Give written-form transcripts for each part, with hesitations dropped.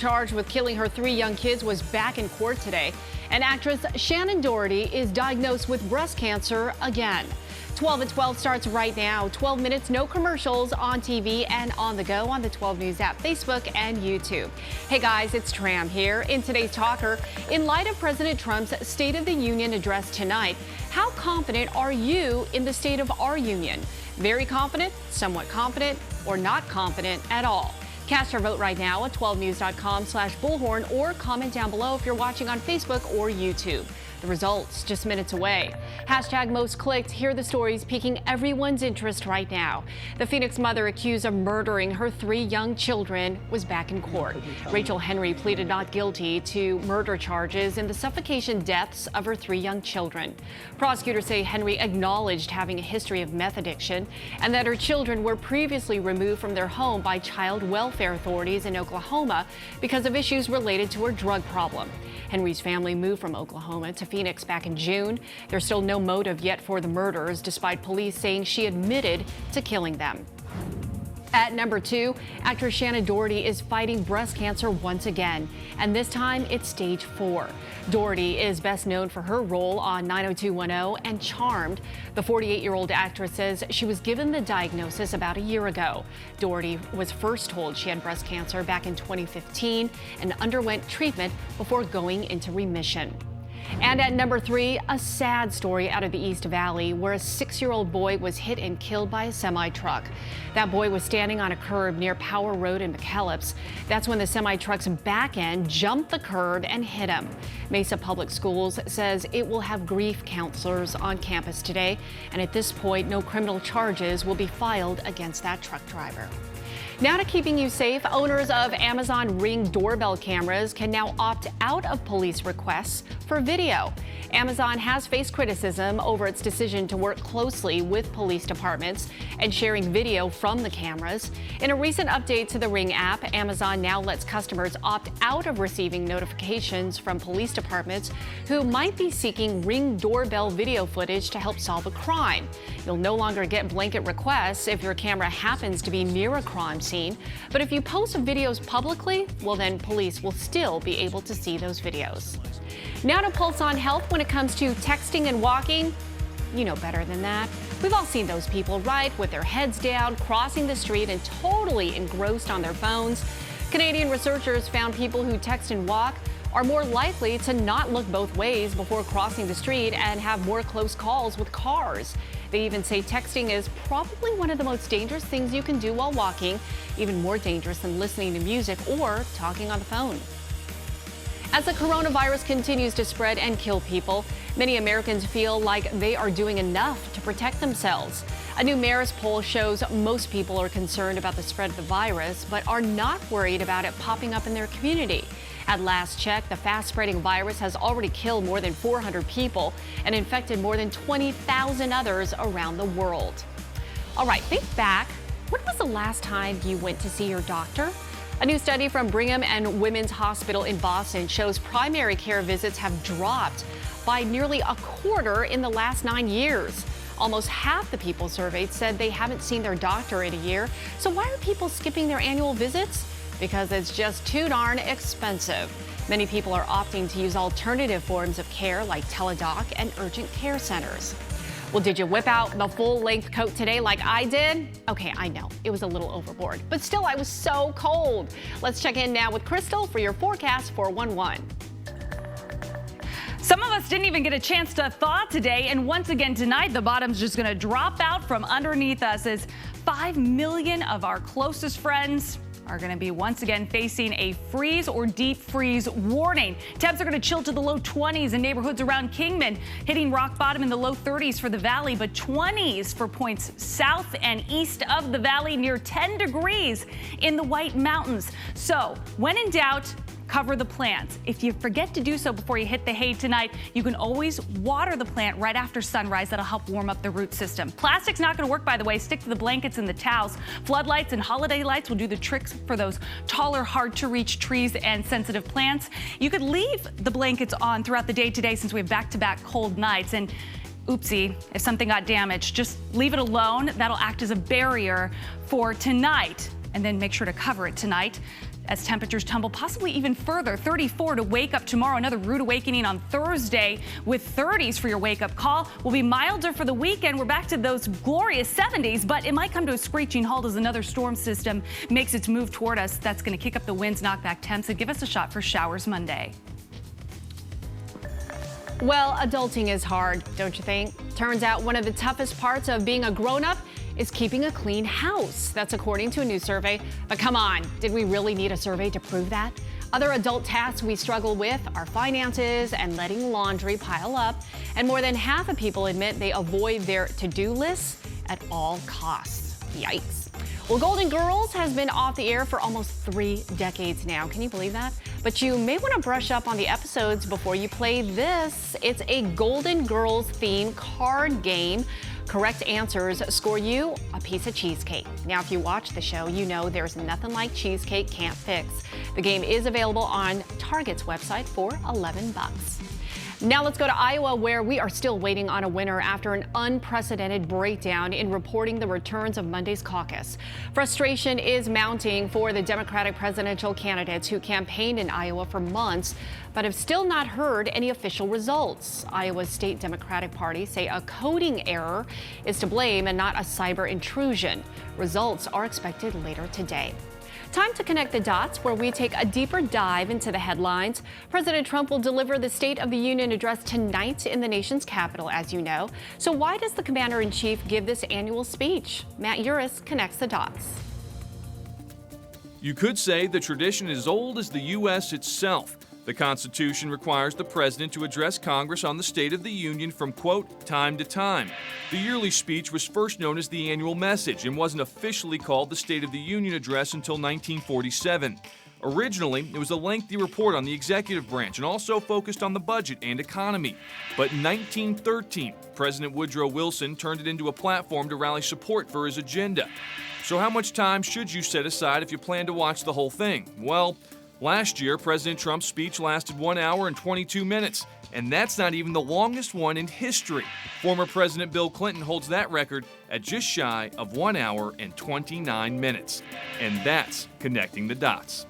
Charged with killing her 3 young kids was back in court today. And actress Shannon Doherty is diagnosed with breast cancer again. 12 at 12 starts right now. 12 minutes, no commercials, on TV and on the go on the 12 News app, Facebook and YouTube. Hey guys, it's Tram here. In today's Talker, in light of President Trump's State of the Union address tonight, how confident are you in the state of our union? Very confident, somewhat confident, or not confident at all? Cast your vote right now at 12news.com/bullhorn or comment down below if you're watching on Facebook or YouTube. The results just minutes away. Hashtag most clicked. Here are the stories piquing everyone's interest right now. The Phoenix mother accused of murdering her 3 young children was back in court. Rachel Henry pleaded not guilty to murder charges in the suffocation deaths of her 3 young children. Prosecutors say Henry acknowledged having a history of meth addiction and that her children were previously removed from their home by child welfare authorities in Oklahoma because of issues related to her drug problem. Henry's family moved from Oklahoma to Phoenix back in June. There's still no motive yet for the murders, despite police saying she admitted to killing them. At number 2, actress Shannon Doherty is fighting breast cancer once again, and this time it's stage 4. Doherty is best known for her role on 90210 and Charmed. The 48-year-old actress says she was given the diagnosis about a year ago. Doherty was first told she had breast cancer back in 2015 and underwent treatment before going into remission. And at number 3, a sad story out of the East Valley where a 6-year-old boy was hit and killed by a semi-truck. That boy was standing on a curb near Power Road in McKellips. That's when the semi-truck's back end jumped the curb and hit him. Mesa Public Schools says it will have grief counselors on campus today, and at this point, no criminal charges will be filed against that truck driver. Now to keeping you safe, owners of Amazon Ring doorbell cameras can now opt out of police requests for video. Amazon has faced criticism over its decision to work closely with police departments and sharing video from the cameras. In a recent update to the Ring app, Amazon now lets customers opt out of receiving notifications from police departments who might be seeking Ring doorbell video footage to help solve a crime. You'll no longer get blanket requests if your camera happens to be near a crime scene, but if you post videos publicly, well then police will still be able to see those videos. Now to Pulse on Health. When it comes to texting and walking, you know better than that. We've all seen those people, right, with their heads down, crossing the street and totally engrossed on their phones. Canadian researchers found people who text and walk are more likely to not look both ways before crossing the street and have more close calls with cars. They even say texting is probably one of the most dangerous things you can do while walking, even more dangerous than listening to music or talking on the phone. As the coronavirus continues to spread and kill people, many Americans feel like they are doing enough to protect themselves. A new Marist poll shows most people are concerned about the spread of the virus, but are not worried about it popping up in their community. At last check, the fast-spreading virus has already killed more than 400 people and infected more than 20,000 others around the world. All right, think back. When was the last time you went to see your doctor? A new study from Brigham and Women's Hospital in Boston shows primary care visits have dropped by nearly a quarter in the last 9 years. Almost half the people surveyed said they haven't seen their doctor in a year. So why are people skipping their annual visits? Because it's just too darn expensive. Many people are opting to use alternative forms of care like teledoc and urgent care centers. Well, did you whip out the full-length coat today like I did? Okay, I know, it was a little overboard, but still I was so cold. Let's check in now with Crystal for your forecast for 411. Some of us didn't even get a chance to thaw today, and once again tonight, the bottom's just going to drop out from underneath us as 5 million of our closest friends are going to be once again facing a freeze or deep freeze warning. Temps are going to chill to the low 20s in neighborhoods around Kingman, hitting rock bottom in the low 30s for the valley, but 20s for points south and east of the valley, near 10 degrees in the White Mountains. So when in doubt, cover the plants. If you forget to do so before you hit the hay tonight, you can always water the plant right after sunrise. That'll help warm up the root system. Plastic's not going to work, by the way. Stick to the blankets and the towels. Floodlights and holiday lights will do the tricks for those taller, hard-to-reach trees and sensitive plants. You could leave the blankets on throughout the day today since we have back-to-back cold nights. And oopsie, if something got damaged, just leave it alone. That'll act as a barrier for tonight. And then make sure to cover it tonight. as temperatures tumble possibly even further. 34 to wake up tomorrow. Another rude awakening on Thursday with 30s for your wake up call. Will be milder for the weekend. We're back to those glorious 70s, but it might come to a screeching halt as another storm system makes its move toward us. That's going to kick up the winds, knock back temps, and give us a shot for showers Monday. Well, adulting is hard, don't you think? Turns out one of the toughest parts of being a grown-up is keeping a clean house. That's according to a new survey. But come on, did we really need a survey to prove that? Other adult tasks we struggle with are finances and letting laundry pile up. And more than half of people admit they avoid their to-do lists at all costs. Yikes. Well, Golden Girls has been off the air for almost 3 decades now. Can you believe that? But you may want to brush up on the episodes before you play this. It's a Golden Girls themed card game. Correct answers score you a piece of cheesecake. Now, if you watch the show, you know there's nothing like cheesecake can't fix. The game is available on Target's website for $11. Now let's go to Iowa, where we are still waiting on a winner after an unprecedented breakdown in reporting the returns of Monday's caucus. Frustration is mounting for the Democratic presidential candidates who campaigned in Iowa for months, but have still not heard any official results. Iowa's state Democratic Party say a coding error is to blame and not a cyber intrusion. Results are expected later today. Time to connect the dots, where we take a deeper dive into the headlines. President Trump will deliver the State of the Union address tonight in the nation's capital, as you know. So why does the commander-in-chief give this annual speech? Matt Uris connects the dots. You could say the tradition is as old as the U.S. itself. The Constitution requires the president to address Congress on the State of the Union from, quote, time to time. The yearly speech was first known as the annual message and wasn't officially called the State of the Union address until 1947. Originally, it was a lengthy report on the executive branch and also focused on the budget and economy. But in 1913, President Woodrow Wilson turned it into a platform to rally support for his agenda. So how much time should you set aside if you plan to watch the whole thing? Well, last year, President Trump's speech lasted 1 hour and 22 minutes, and that's not even the longest one in history. Former President Bill Clinton holds that record at just shy of 1 hour and 29 minutes. And that's connecting the dots.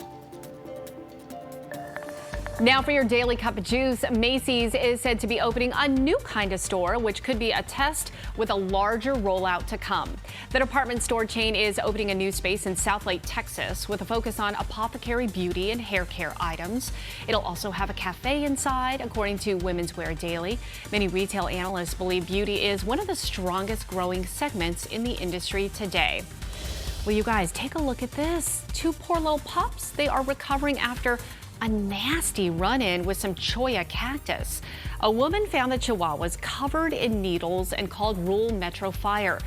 Now for your daily cup of juice, Macy's is said to be opening a new kind of store, which could be a test with a larger rollout to come. The department store chain is opening a new space in Southlake, Texas, with a focus on apothecary beauty and hair care items. It'll also have a cafe inside, according to Women's Wear Daily. Many retail analysts believe beauty is one of the strongest growing segments in the industry today. Well, you guys, take a look at this. 2 poor little pups. They are recovering after a nasty run-in with some cholla cactus. A woman found the chihuahuas covered in needles and called rural Metro Fire.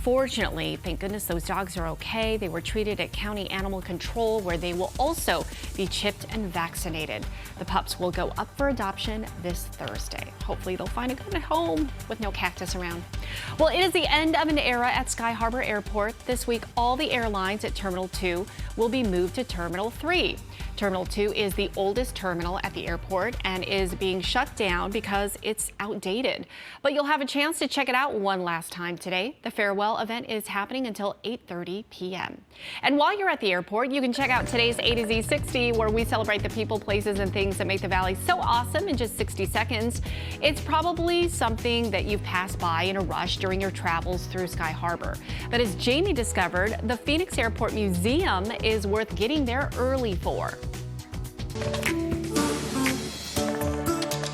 Fortunately, thank goodness those dogs are okay. They were treated at County Animal Control, where they will also be chipped and vaccinated. The pups will go up for adoption this Thursday. Hopefully they'll find a good home with no cactus around. Well, it is the end of an era at Sky Harbor Airport. This week, all the airlines at Terminal 2 will be moved to Terminal 3. Terminal 2 is the oldest terminal at the airport and is being shut down because it's outdated. But you'll have a chance to check it out one last time today. The farewell event is happening until 8:30 p.m. And while you're at the airport, you can check out today's A to Z 60, where we celebrate the people, places, and things that make the Valley so awesome in just 60 seconds. It's probably something that you've passed by in a rush during your travels through Sky Harbor. But as Jamie discovered, the Phoenix Airport Museum is worth getting there early for.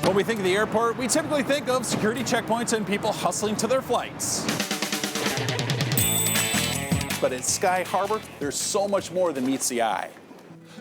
When we think of the airport, we typically think of security checkpoints and people hustling to their flights. But at Sky Harbor, there's so much more than meets the eye.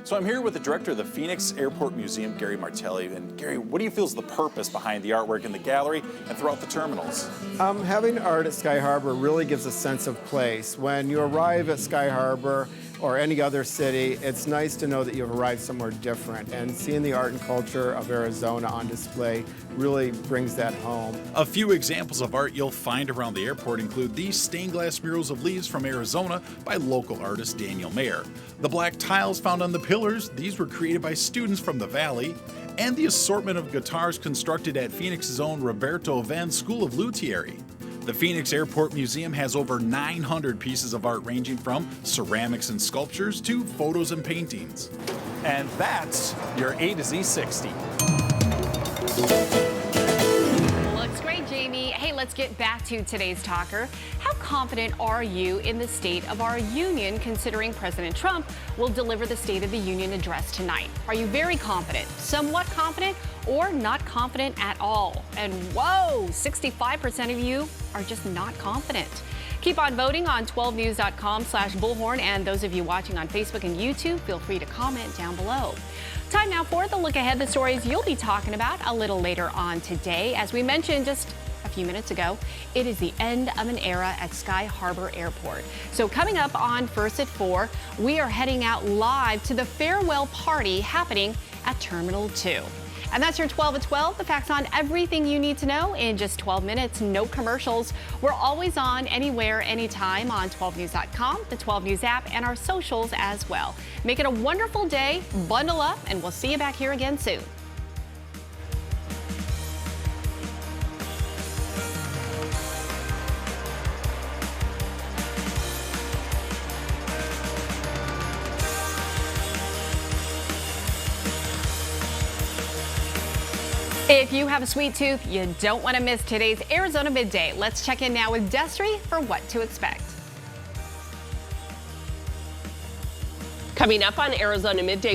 So I'm here with the director of the Phoenix Airport Museum, Gary Martelli. And Gary, what do you feel is the purpose behind the artwork in the gallery and throughout the terminals? Having art at Sky Harbor really gives a sense of place. When you arrive at Sky Harbor or any other city, it's nice to know that you've arrived somewhere different. And seeing the art and culture of Arizona on display really brings that home. A few examples of art you'll find around the airport include these stained glass murals of leaves from Arizona by local artist Daniel Mayer. The black tiles found on the pillars, these were created by students from the Valley. And the assortment of guitars constructed at Phoenix's own Roberto Venn School of Luthieri. The Phoenix Airport Museum has over 900 pieces of art ranging from ceramics and sculptures to photos and paintings. And that's your A to Z 60. Looks great, Jamie. Hey, let's get back to today's talker. How confident are you in the state of our union, considering President Trump will deliver the State of the Union address tonight? Are you very confident, somewhat confident, or not confident at all? And whoa, 65% of you are just not confident. Keep on voting on 12news.com/bullhorn, and those of you watching on Facebook and YouTube, feel free to comment down below. Time now for the look ahead, the stories you'll be talking about a little later on today. As we mentioned just a few minutes ago, it is the end of an era at Sky Harbor Airport. So coming up on First at 4, we are heading out live to the farewell party happening at Terminal 2. And that's your 12 at 12, the facts on everything you need to know in just 12 minutes, no commercials. We're always on, anywhere, anytime on 12news.com, the 12 News app, and our socials as well. Make it a wonderful day, bundle up, and we'll see you back here again soon. If you have a sweet tooth, you don't want to miss today's Arizona Midday. Let's check in now with Destry for what to expect. Coming up on Arizona Midday.